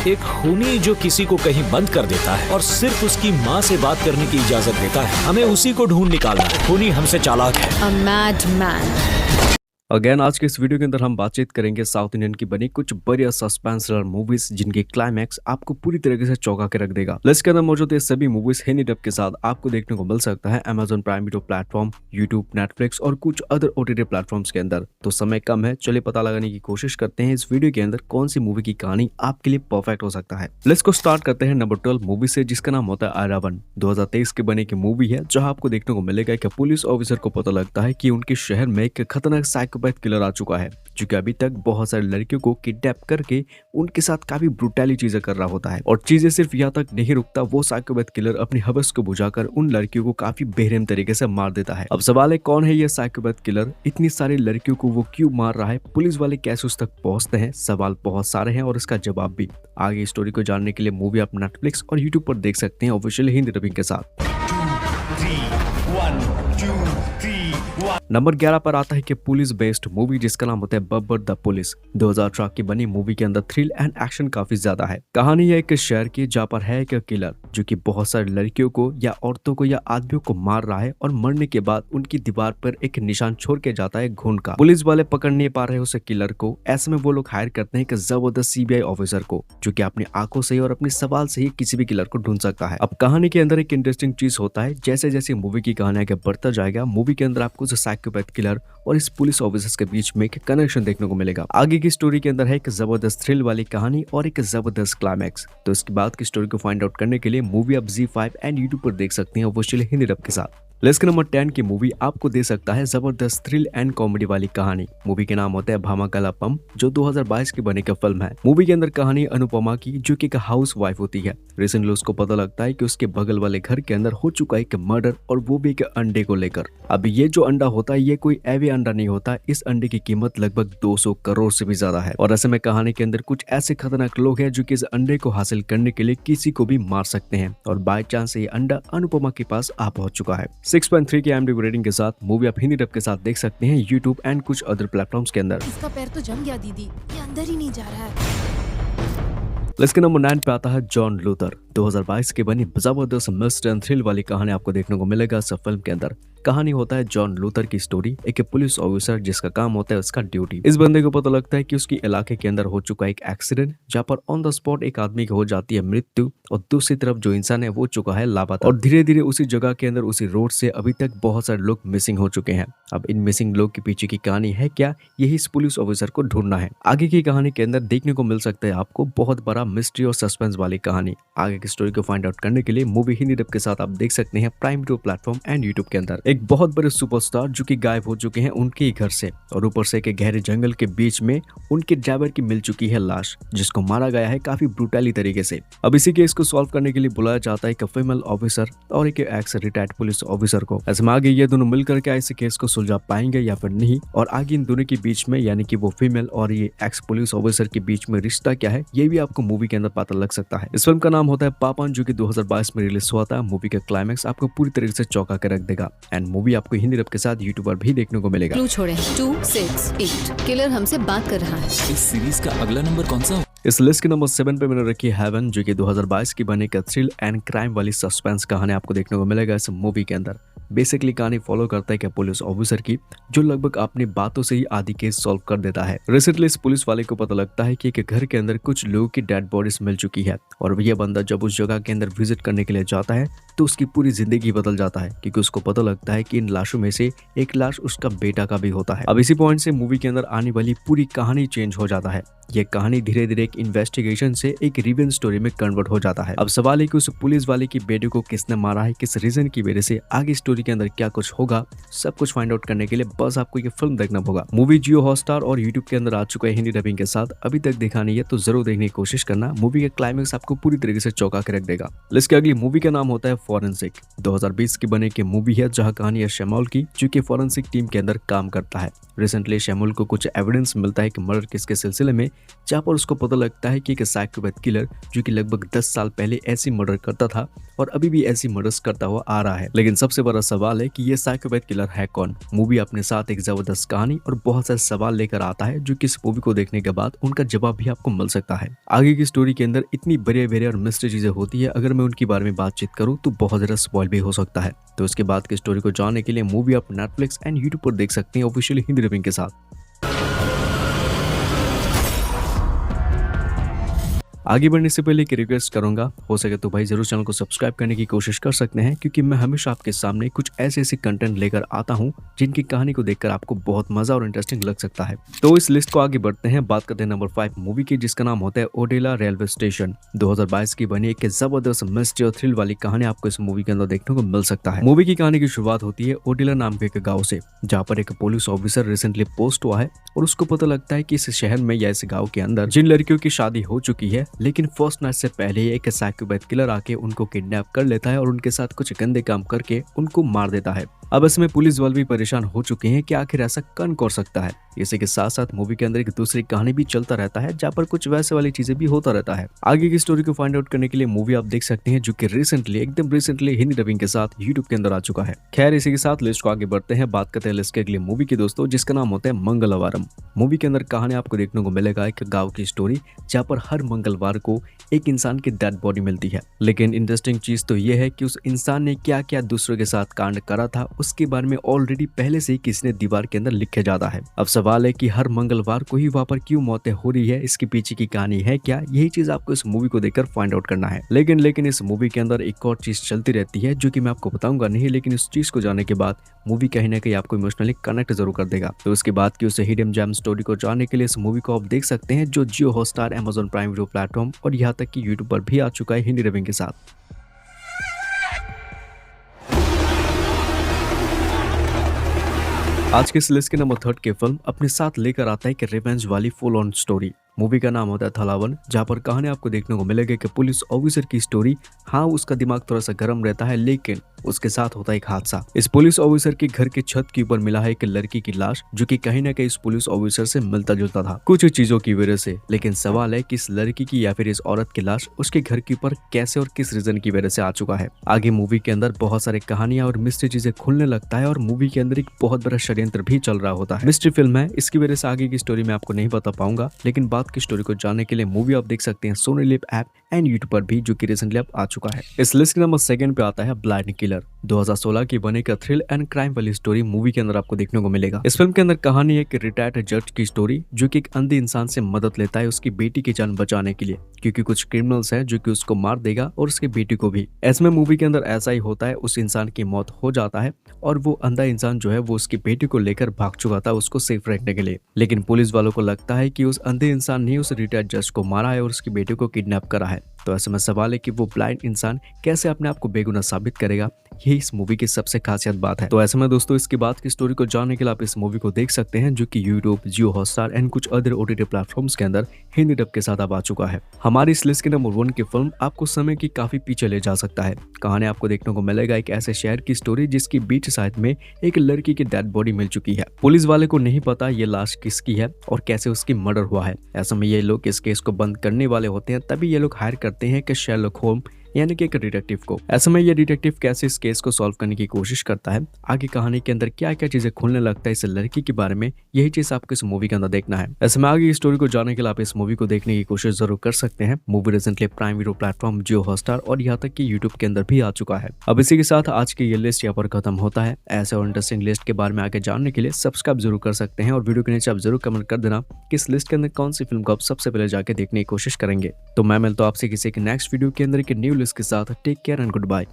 एक खूनी जो किसी को कहीं बंद कर देता है और सिर्फ उसकी माँ से बात करने की इजाजत देता है। हमें उसी को ढूंढ निकालना है। खूनी हमसे चालाक है। A madman. अगेन आज के इस वीडियो के अंदर हम बातचीत करेंगे साउथ इंडियन की बनी कुछ बढ़िया सस्पेंस थ्रिलर मूवीज जिनकी क्लाइमैक्स आपको पूरी तरीके से चौंका के रख देगा। लिस्ट के अंदर मौजूद ये सभी मूवीज हिंदी डब के साथ आपको देखने को मिल सकता है Amazon prime Video platform, YouTube, Netflix और कुछ अदर OTT प्लेटफॉर्म्स के अंदर। तो समय कम है, चलिए पता लगाने की कोशिश करते हैं इस वीडियो के अंदर कौन सी मूवी की कहानी आपके लिए परफेक्ट हो सकता है। लिस्ट को स्टार्ट करते हैं नंबर 12 मूवी से, जिसका नाम होता है I-Ravan। 2023 की बनी की मूवी है जहाँ आपको देखने को मिलेगा कि पुलिस ऑफिसर को पता लगता है कि उनके शहर में एक खतरनाक साइकोपैथ किलर आ चुका है जो कि अभी तक बहुत सारे लड़कियों को किडनैप करके उनके साथ काफी ब्रूटली चीजें कर रहा होता है। और चीजें सिर्फ यहाँ तक नहीं रुकता, वो साइकोपैथ किलर अपनी हवस को बुझाकर उन लड़कियों को काफी बेरहम तरीके से मार देता है। अब सवाल है कौन है ये साइकोपैथ किलर, इतनी सारी लड़कियों को वो क्यों मार रहा है, पुलिस वाले कैसे उस तक पहुंचते हैं। सवाल बहुत सारे हैं और इसका जवाब भी। आगे स्टोरी को जानने के लिए मूवी आप नेटफ्लिक्स और यूट्यूब पर देख सकते हैं ऑफिशियल हिंदी डबिंग के साथ। नंबर 11 पर आता है कि पुलिस बेस्ड मूवी जिसका नाम होता है बब्बर द पुलिस। 2018 की बनी मूवी के अंदर थ्रिल एंड एक्शन काफी ज्यादा है। कहानी है एक शहर की जहाँ पर है एक किलर जो कि बहुत सारी लड़कियों को या औरतों को या आदमियों को मार रहा है और मरने के बाद उनकी दीवार पर एक निशान छोड़ के जाता है खून का। पुलिस वाले पकड़ नहीं पा रहे उस किलर को। ऐसे में वो लोग हायर करते हैं एक जबरदस्त CBI ऑफिसर को जो कि अपनी आंखों से और अपने सवाल से ही किसी भी किलर को ढूंढ सकता है। अब कहानी के अंदर एक इंटरेस्टिंग चीज होता है, जैसे जैसे मूवी की कहानी आगे बढ़ता जाएगा मूवी के अंदर आपको साइकोपैथ किलर और इस पुलिस ऑफिसर्स के बीच में एक कनेक्शन देखने को मिलेगा। आगे की स्टोरी के अंदर है एक जबरदस्त थ्रिल वाली कहानी और एक जबरदस्त क्लाइमैक्स। तो इसके बाद की स्टोरी को फाइंड आउट करने के लिए मूवी आप ZEE5 एंड यूट्यूब पर देख सकते हैं ऑफिशियल हिंदी डब के साथ। लिस्ट नंबर 10 की मूवी आपको दे सकता है जबरदस्त थ्रिल एंड कॉमेडी वाली कहानी। मूवी के नाम होता है भामाकलापम जो 2022 की बनी का फिल्म है। मूवी के अंदर कहानी अनुपमा की जो कि एक हाउस वाइफ होती है। रिसेंटली उसको पता लगता है कि उसके बगल वाले घर के अंदर हो चुका है एक मर्डर और वो भी एक अंडे को लेकर। अब ये जो अंडा होता है ये कोई एवे अंडा नहीं होता। इस अंडे की कीमत लगभग 200 करोड़ से भी ज्यादा है। और ऐसे में कहानी के अंदर कुछ ऐसे खतरनाक लोग हैं जो कि इस अंडे को हासिल करने के लिए किसी को भी मार सकते हैं। और बाय चांस ये अंडा अनुपमा के पास आ पहुंच चुका है। 6.3 की IMDb रेटिंग के साथ मूवी आप हिंदी डब के साथ देख सकते हैं यूट्यूब एंड कुछ अदर प्लेटफॉर्म्स के अंदर। इसका पैर तो जम गया दीदी, ये अंदर ही नहीं जा रहा है। लिस्ट के नंबर 9 पे आता है जॉन लूथर। 2022 की बनी जबरदस्त मिस्ट्री एंड थ्रिल वाली कहानी आपको देखने को मिलेगा इस फिल्म के अंदर। कहानी होता है जॉन लूथर की स्टोरी, एक पुलिस ऑफिसर जिसका काम होता है उसका ड्यूटी। इस बंदे को पता लगता है कि उसकी इलाके के अंदर हो चुका एक एक्सीडेंट जहाँ पर ऑन द स्पॉट एक आदमी की हो जाती है मृत्यु और दूसरी तरफ जो इंसान है वो चुका है लापता। और धीरे धीरे उसी जगह के अंदर उसी रोड से अभी तक बहुत सारे लोग मिसिंग हो चुके हैं। अब इन मिसिंग लोग के पीछे की कहानी है क्या, यही इस पुलिस ऑफिसर को ढूंढना है। आगे की कहानी के अंदर देखने को मिल सकता है आपको बहुत बड़ा मिस्ट्री और सस्पेंस वाली कहानी। आगे की स्टोरी को फाइंड आउट करने के लिए मूवी हिंदी डब के साथ आप देख सकते हैं prime Video platform and YouTube के अंदर। एक बहुत बड़े सुपरस्टार जो कि गायब हो चुके हैं उनके ही घर से और ऊपर से एक गहरे जंगल के बीच में उनके ड्राइवर की मिल चुकी है लाश जिसको मारा गया है काफी ब्रूटली तरीके से। अब इसी केस को सॉल्व करने के लिए बुलाया जाता है एक फीमेल ऑफिसर और एक एक्स रिटायर्ड पुलिस ऑफिसर को। ऐसे में आगे ये दोनों मिलकर क्या इस केस को सुलझा पाएंगे या फिर नहीं, और आगे इन दोनों के बीच में यानी कि वो फीमेल और ये एक्स पुलिस ऑफिसर के बीच में रिश्ता क्या है ये भी आपको मूवी के अंदर पता लग सकता है। इस फिल्म का नाम होता है पापन जो कि 2022 में रिलीज हुआ था। मूवी का क्लाइमैक्स आपको पूरी तरीके से चौंका के रख देगा एंड मूवी आपको हिंदी डब के साथ यूट्यूब पर भी देखने को मिलेगा। क्लू छोड़े 2, 6, 8 किलर हमसे बात कर रहा है। इस सीरीज का अगला नंबर कौन सा? इस लिस्ट के नंबर 7 पे मैंने रखी है हेवन जो कि 2022 की बने का थ्रिल एंड क्राइम वाली सस्पेंस कहानी आपको देखने को मिलेगा इस मूवी के अंदर। बेसिकली कहानी फॉलो करता है कि पुलिस ऑफिसर की जो लगभग अपनी बातों से ही आधी केस सॉल्व कर देता है। रिसेंटली इस पुलिस वाले को पता लगता है कि एक घर के अंदर कुछ लोगों की डेड बॉडीज मिल चुकी है और यह बंदा जब उस जगह के अंदर विजिट करने के लिए जाता है तो उसकी पूरी जिंदगी बदल जाता है क्योंकि उसको पता लगता है कि इन लाशों में से एक लाश उसका बेटा का भी होता है। अब इसी पॉइंट से मूवी के अंदर आने वाली पूरी कहानी चेंज हो जाता है। यह कहानी धीरे धीरे एक इन्वेस्टिगेशन से एक रिवेंज स्टोरी में कन्वर्ट हो जाता है। अब सवाल है कि उस पुलिस वाले की बेटे को किसने मारा है, किस रीजन की वजह से, आगे स्टोरी के अंदर क्या कुछ होगा, सब कुछ फाइंड आउट करने के लिए बस आपको ये फिल्म देखना होगा। मूवी जियो हॉटस्टार और यूट्यूब के अंदर आ चुका है हिंदी डबिंग के साथ। अभी तक देखा नहीं है तो जरूर देखने की कोशिश करना। मूवी का क्लाइमैक्स आपको पूरी तरीके से चौंका के रख देगा। लिस्ट की अगली मूवी का नाम होता है फॉरेंसिक। 2020 की बने की मूवी है जहाँ कहानी है शैमोल की जो कि फॉरेंसिक टीम के अंदर काम करता है। रिसेंटली शैमोल को कुछ एविडेंस मिलता है कि मर्डर केस के सिलसिले में जहाँ पर उसको पता लगता है कि एक साइकोपैथ किलर जो कि लगभग 10 साल पहले ऐसी मर्डर करता था और अभी भी ऐसी मर्डर्स करता हुआ आ रहा है। लेकिन सबसे बड़ा सवाल है कि ये साइकोपैथ किलर है कौन। मूवी अपने साथ एक जबरदस्त कहानी और बहुत सारे सवाल लेकर आता है जो कि इस मूवी को देखने के बाद उनका जवाब भी आपको मिल सकता है। आगे की स्टोरी के अंदर इतनी बड़े और मिस्ट्री चीजें होती है, अगर मैं उनके बारे में बातचीत करूँ तो बहुत ज्यादा स्पॉइल भी हो सकता है। तो उसके बाद की स्टोरी को जानने के लिए मूवी आप नेटफ्लिक्स एंड यूट्यूब पर देख सकते हैं ऑफिशियल हिंदी डबिंग के साथ। आगे बढ़ने से पहले एक रिक्वेस्ट करूंगा, हो सके तो भाई जरूर चैनल को सब्सक्राइब करने की कोशिश कर सकते हैं, क्योंकि मैं हमेशा आपके सामने कुछ ऐसे कंटेंट लेकर आता हूं जिनकी कहानी को देखकर आपको बहुत मजा और इंटरेस्टिंग लग सकता है। तो इस लिस्ट को आगे बढ़ते हैं, बात करते हैं नंबर 5 मूवी की, जिसका नाम होता है ओडेला रेलवे स्टेशन। 2022 की बनी एक जबरदस्त मिस्ट्री और थ्रिल वाली कहानी आपको इस मूवी के अंदर देखने को मिल सकता है। मूवी की कहानी की शुरुआत होती है ओडेला नाम के एक गाँव से, जहाँ पर एक पुलिस ऑफिसर रिसेंटली पोस्ट हुआ है और उसको पता लगता है कि इस शहर में या इस गाँव के अंदर जिन लड़कियों की शादी हो चुकी है, लेकिन फर्स्ट नाइट से पहले ही एक साइकोपैथ किलर आके उनको किडनैप कर लेता है और उनके साथ कुछ गंदे काम करके उनको मार देता है। अब इसमें पुलिस वाले भी परेशान हो चुके हैं कि आखिर ऐसा कौन कर सकता है। इसी के साथ साथ मूवी के अंदर एक दूसरी कहानी भी चलता रहता है, जहाँ पर कुछ वैसे वाली चीजें भी होता रहता है। आगे की स्टोरी को फाइंड आउट करने के लिए मूवी आप देख सकते हैं, जो कि एकदम रिसेंटली हिंदी डबिंग के साथ यूट्यूब के अंदर आ चुका है। खैर इसी के साथ लिस्ट को आगे बढ़ते हैं, बात करते हैं लिस्ट के अगली मूवी की दोस्तों, जिसका नाम होता है मंगलवारम। मूवी के अंदर कहानी आपको देखने को मिलेगा एक गाँव की स्टोरी, जहाँ पर हर मंगलवार को एक इंसान की डेड बॉडी मिलती है। लेकिन इंटरेस्टिंग चीज तो ये है कि उस इंसान ने क्या क्या दूसरों के साथ कांड करा था, उसके बारे में ऑलरेडी पहले से ही किसी ने दीवार के अंदर लिखे जाता है। अब सवाल है कि हर मंगलवार को ही वहाँ पर क्यों मौतें हो रही है, इसके पीछे की कहानी है क्या, यही चीज आपको इस मूवी को देखकर फाइंड आउट करना है। लेकिन इस मूवी के अंदर एक और चीज चलती रहती है जो कि मैं आपको बताऊंगा नहीं, लेकिन इस चीज को जानने के बाद मूवी कहीं ना कहीं आपको इमोशनली कनेक्ट जरूर कर देगा। तो उसके बाद की उस हिडन जेम स्टोरी को जानने के लिए इस मूवी को आप देख सकते हैं, जो Jio Hotstar, Amazon Prime Video platform और यहाँ तक कि यूट्यूब पर भी आ चुका है हिंदी डबिंग के साथ। आज के इस लिस्ट के नंबर 3 की फिल्म अपने साथ लेकर आता है कि रिवेंज वाली फुल ऑन स्टोरी। मूवी का नाम होता है थलावन, जहाँ पर कहानी आपको देखने को मिलेगी कि पुलिस ऑफिसर की स्टोरी। हाँ, उसका दिमाग थोड़ा सा गर्म रहता है, लेकिन उसके साथ होता है एक हादसा। इस पुलिस ऑफिसर के घर के छत के ऊपर मिला है एक लड़की की लाश, जो कि कहीं ना कहीं इस पुलिस ऑफिसर से मिलता जुलता था कुछ चीजों की वजह से। लेकिन सवाल है कि इस लड़की की या फिर इस औरत की लाश उसके घर के ऊपर कैसे और किस रीजन की वजह से आ चुका है। आगे मूवी के अंदर बहुत सारी कहानियां और मिस्ट्री चीजें खुलने लगता है और मूवी के अंदर एक बहुत बड़ा षड्यंत्र भी चल रहा होता है। मिस्ट्री फिल्म है, इसकी वजह से आगे की स्टोरी मैं आपको नहीं बता पाऊंगा, लेकिन बात की स्टोरी को जानने के लिए मूवी आप देख सकते हैं Sony LIV app and YouTube पर भी, जो कि रिसेंटली अब आ चुका है। इस लिस्ट के नंबर 2 पे आता है ब्लाइंड किलर। 2016 की बने का थ्रिल एंड क्राइम वाली स्टोरी मूवी के अंदर आपको देखने को मिलेगा। इस फिल्म के अंदर कहानी है एक रिटायर्ड जज की स्टोरी, जो कि एक अंधे इंसान से मदद लेता है उसकी बेटी की जान बचाने के लिए, क्योंकि कुछ क्रिमिनल्स है जो कि उसको मार देगा और उसकी बेटी को भी। इसमें मूवी के अंदर ऐसा ही होता है, उस इंसान की मौत हो जाता है और वो अंधा इंसान जो है वो उसकी बेटी को लेकर भाग चुका था उसको सेफ रखने के लिए। लेकिन पुलिस वालों को लगता है कि उस अंधे इंसान ने उस रिटायर्ड जज को मारा है और उसकी बेटी को किडनैप करा है। तो ऐसे में सवाल है कि वो ब्लाइंड इंसान कैसे अपने आप को बेगुनाह साबित करेगा, यही इस मूवी की सबसे खासियत बात है। तो ऐसे में दोस्तों इसके बाद की स्टोरी को जानने के लिए आप इस मूवी को देख सकते हैं, जो कि यूट्यूब, जियो हॉटस्टार एंड कुछ अदर ओटीटी प्लेटफॉर्म्स के अंदर हिंदी डब के साथ अब आ चुका है। हमारी इस लिस्ट के नंबर 1 की फिल्म आपको समय की काफी पीछे ले जा सकता है। कहानी आपको देखने को मिलेगा एक ऐसे शहर की स्टोरी जिसकी बीच साइड में एक लड़की की डेड बॉडी मिल चुकी है। पुलिस वाले को नहीं पता ये लाश किसकी है और कैसे उसकी मर्डर हुआ है। ऐसे में ये लोग इस केस को बंद करने वाले होते हैं, तभी ये लोग हायर करते हैं कि शेरलॉक होम्स यानी कि एक डिटेक्टिव को। ऐसे में ये डिटेक्टिव कैसे इस केस को सॉल्व करने की कोशिश करता है, आगे कहानी के अंदर क्या क्या चीजें खुलने लगता है इस लड़की के बारे में, यही चीज आपको इस मूवी के अंदर देखना है। ऐसे में आगे स्टोरी को जानने के लिए आप इस मूवी को देखने की कोशिश जरूर कर सकते हैं। Movie recently Prime Video platform, Jio Hotstar और यहाँ तक कि यूट्यूब के अंदर भी आ चुका है। अब इसी के साथ आज की ये लिस्ट यहाँ पर खत्म होता है। ऐसे और इंटरेस्टिंग लिस्ट के बारे में आगे जानने के लिए सब्सक्राइब जरूर कर सकते हैं और वीडियो के नीचे आप जरूर कमेंट कर देना कि इस लिस्ट के अंदर कौन सी फिल्म को आप सबसे पहले जाके देखने की कोशिश करेंगे। तो मैं मिलता हूं आपसे किसी के नेक्स्ट वीडियो के अंदर एक न्यू लिस्ट के साथ। Take care and good bye.